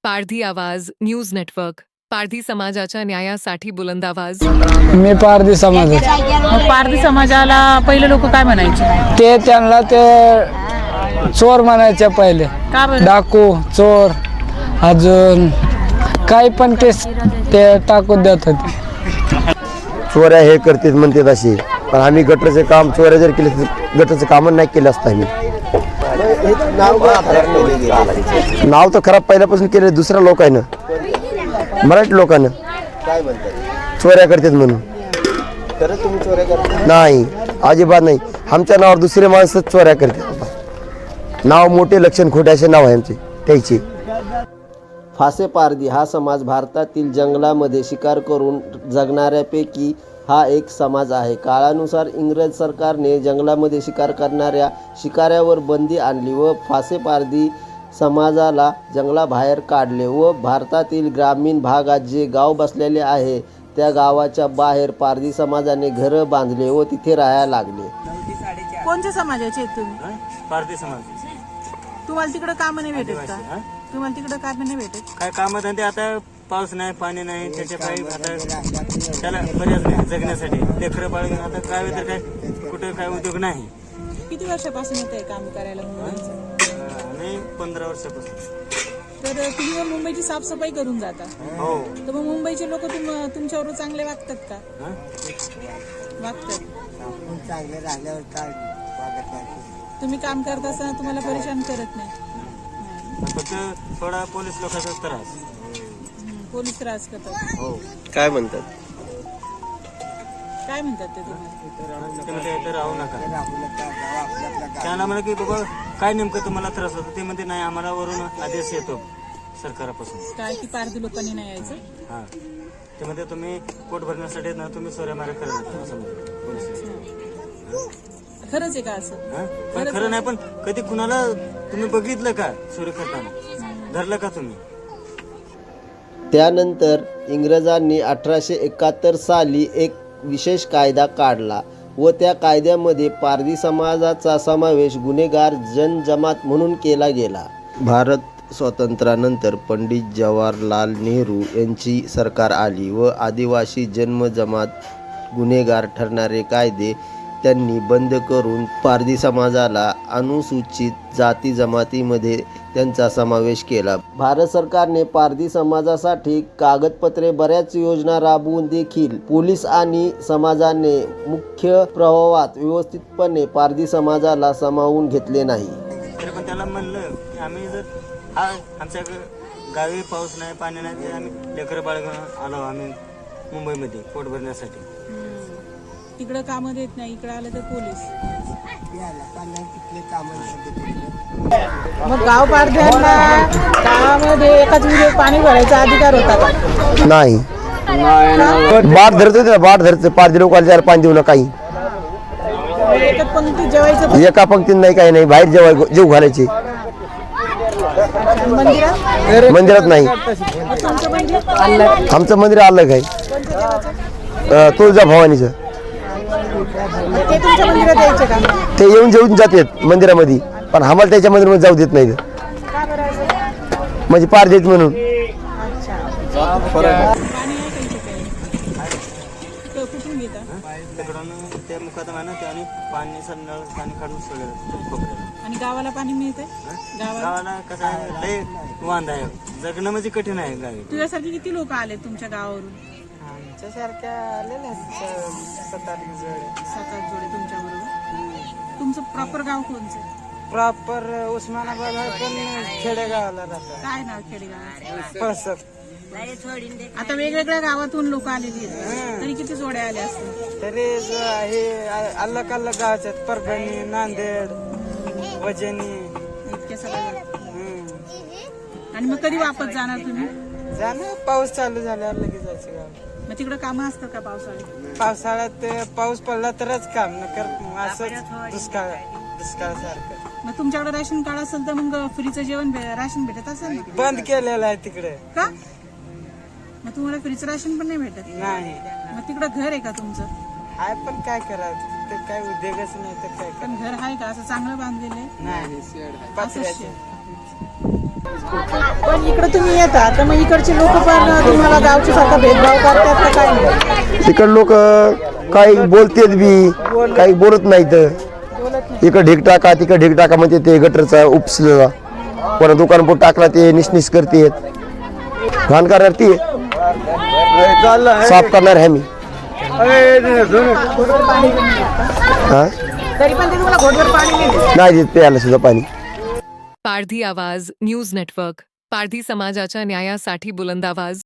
पारधी आवाज news network. पारधी समाजाच्या न्यायासाठी बुलंद आवाज. मी पारधी समाजाचा. मग पारधी समाजाला पहिले लोक काय म्हणायचे? ते त्यांना ते चोर म्हणायचे पहिले. का बरं? डाकू, चोर, अजून काही पण केस ते टाकून देत होते. चोऱ्या हे करतात म्हणतात अशी, पण आम्ही गटरचे काम चोऱ्या जर केले तर गटरचं काम नाही केलं असतं. आम्ही नाव तर खराब पहिल्यापासून केलं दुसऱ्या लोकांना, मराठी लोकांना चोऱ्या करतात म्हणून. खरं तुम्ही चोऱ्या करता? नाही, अजिबात नाही. आमच्या नावावर दुसरे माणसं चोऱ्या करतात. नाव मोठे लक्षण खोटे असे नाव आहे आमचे त्याची. फासे पारधी हा समाज भारतातील जंगलामध्ये शिकार करून जगणाऱ्यापैकी हा एक समाज आहे. काळानुसार इंग्रज सरकारने जंगलामध्ये शिकार करणाऱ्या शिकाऱ्यावर बंदी आणली व फासे पारधी समाजाला जंगलाबाहेर काढले व भारतातील ग्रामीण भागात जे गाव बसलेले आहे त्या गावाच्या बाहेर पारधी समाजाने घरं बांधले व तिथे राहायला लागले. कोणत्या समाजाचे आहेत तुम्ही? पारधी समाज. तुम्हाला तिकडे काम नाही भेटत का? तुम्हाला तिकडे काम नाही भेटत? काय काम धंदे आता पाऊस नाही, पाणी नाही, त्याच्या काही आता त्याला बऱ्याच नाही जगण्यासाठी लेकरं बाळगून आता काय तर काय कुठं काय उद्योग नाही. किती वर्षापासून येत आहे काम करायला मुंबईचं? आम्ही 15 वर्षापासून. तर तुम्ही मग मुंबईची साफसफाई करून जाता. हो. तर मग मुंबईचे लोक तुमच्यावर चांगले वागतात का? वागतात. चांगले राहिल्यावर काय तुम्ही काम करत असताना तुम्हाला परेशान करत नाही? फक्त थोडा पोलीस लोकांचा त्रास. पोलीस त्रास करतात? हो. काय म्हणतात? काय म्हणतात ते तुम्हाला? ते म्हणते इथं राहू नका. त्यांना म्हणा की बाबा काय नेमकं तुम्हाला त्रास होतो? ते म्हणते नाही, आम्हाला वरून आदेश येतो सरकारापासून काय की पारधी लोकांनी नाही यायचं? हा. ते म्हणते तुम्ही पोट भरण्यासाठी ना तुम्ही चोऱ्या माऱ्या करत असं म्हणते पोलीस. खरंच आहे का असं? पण खरं नाही. पण कधी कुणाला तुम्ही बघितलं का चोरी करताना? धरलं का तुम्ही? त्यानंतर इंग्रजांनी 1871 साली एक विशेष कायदा काढला व त्या कायद्यामध्ये पारधी समाजाचा समावेश गुन्हेगार जनजमात म्हणून केला गेला. भारत स्वातंत्र्यानंतर पंडित जवाहरलाल नेहरू यांची सरकार आली व आदिवासी जन्मजमात गुन्हेगार ठरणारे कायदे त्यांनी बंद करून पारधी समाजाला अनुसूचित जाती जमातीमध्ये त्यांचा समावेश केला. भारत सरकारने पारधी समाजासाठी कागदपत्रे बऱ्याच योजना राबवून देखील पोलीस आणि समाजाने मुख्य प्रवाहात व्यवस्थितपणे पारधी समाजाला सामावून घेतले नाही. तरी पण त्याला म्हणलं की आम्ही जर हा आमच्या गावी पाऊस नाही, पाणी नाही, ते आम्ही लेकरं बाळगून आलो आम्ही मुंबईमध्ये पोट भरण्यासाठी. तिकडं कामं देत नाही, इकडे आलं तर पोलीस. मग गाव पारध्यांना गावामध्ये एकाच विहिरीत पाणी भरायचा अधिकार होता का? नाही. बाट धरत होते ना, बाट धरत पारधी लोकांना त्याला पाणी देऊ नका. काही एकाच पंक्तीत जेवायचं? एका पंक्तीत नाही, काही नाही. बाहेर जेव घालायचे. मंदिरात नाही. आमचं मंदिर अलग आहे, तुळजा भवानीचं. ते तुमच्या मंदिरात यायचे का? ते येऊन जेवून जातात मंदिरामध्ये, पण आम्हाला त्याच्या मंदिरामध्ये जाऊ देत नाही. का बरं असं? म्हणजे पार देत म्हणून. पाणी आहे का इथे? कुठून घेता? तिकडून ते मुकादम आहे ना, ते आणि पाणी नळ पाणी काढून सगळं. आणि गावाला पाणी मिळतंय? गावाला कसं आहे, लय वांदा आहे, जगणं म्हणजे कठीण आहे गावी. तुझ्यासारखे किती लोक आले तुमच्या गावावरून? आमच्यासारख्या आलेल्या 7-8 जोडे तुमच्या बरोबर. तुमचं प्रॉपर गाव कोणचं? प्रॉपर उस्मानाबाद आहे, पण खेडेगावाला राहतात. काय नाव खेडेगाव? पळसप. आता वेगवेगळ्या गावातून लोक आलेली आहेत, तरी किती जोड्या आल्या असतील? तरी हे अलग अलग गावाचे आहेत. परभणी, नांदेड, वजनी, इतक्या सगळ्या. आणि मग कधी वापस जाणार तुम्ही? जाणं पाऊस चालू झाल्यावर लगेच जायचं गाव. मग तिकडे कामं असतात का पावसाळ्यात? पावसाळ्यात पाऊस पडला तरच काम न कर, असंच दुष्काळ सारखं. मग तुमच्याकडे राशन कार्ड असेल तर मग फ्रीचं जेवण राशन भेटत असेल ना? बंद केलेलं आहे तिकडे. का? मग तुम्हाला फ्रीचं राशन पण नाही भेटत? नाही. मग तिकडं घर आहे का तुमचं? आहे, पण काय करायचं, ते काय उद्योगच नाही तर काय पण घर आहे का असं चांगलं बांधलेलं आहे? नाही. असं शेड. पण इकडे तुम्ही येता तर मग इकडचे लोक पण तुम्हाला गावच्या सारखा भेदभाव करतात का काय नाही? तिकड लोक काही बोलतेत बी काही बोलत नाहीत. इकडं ढीक टाका तिकडं ढीक टाका म्हणजे ते गटरचा उपसलेला कोणा दुकान टाकला ते निसनिस करते घाण करणार ती साफ करणार आहे मी. हा तरी पण ते तुम्हाला घोटभर पाणी नाही देत. नाही देत प्यायला सुद्धा पाणी. पारधी आवाज न्यूज नेटवर्क. पारधी समाजाच्या न्यायासाठी बुलंद आवाज.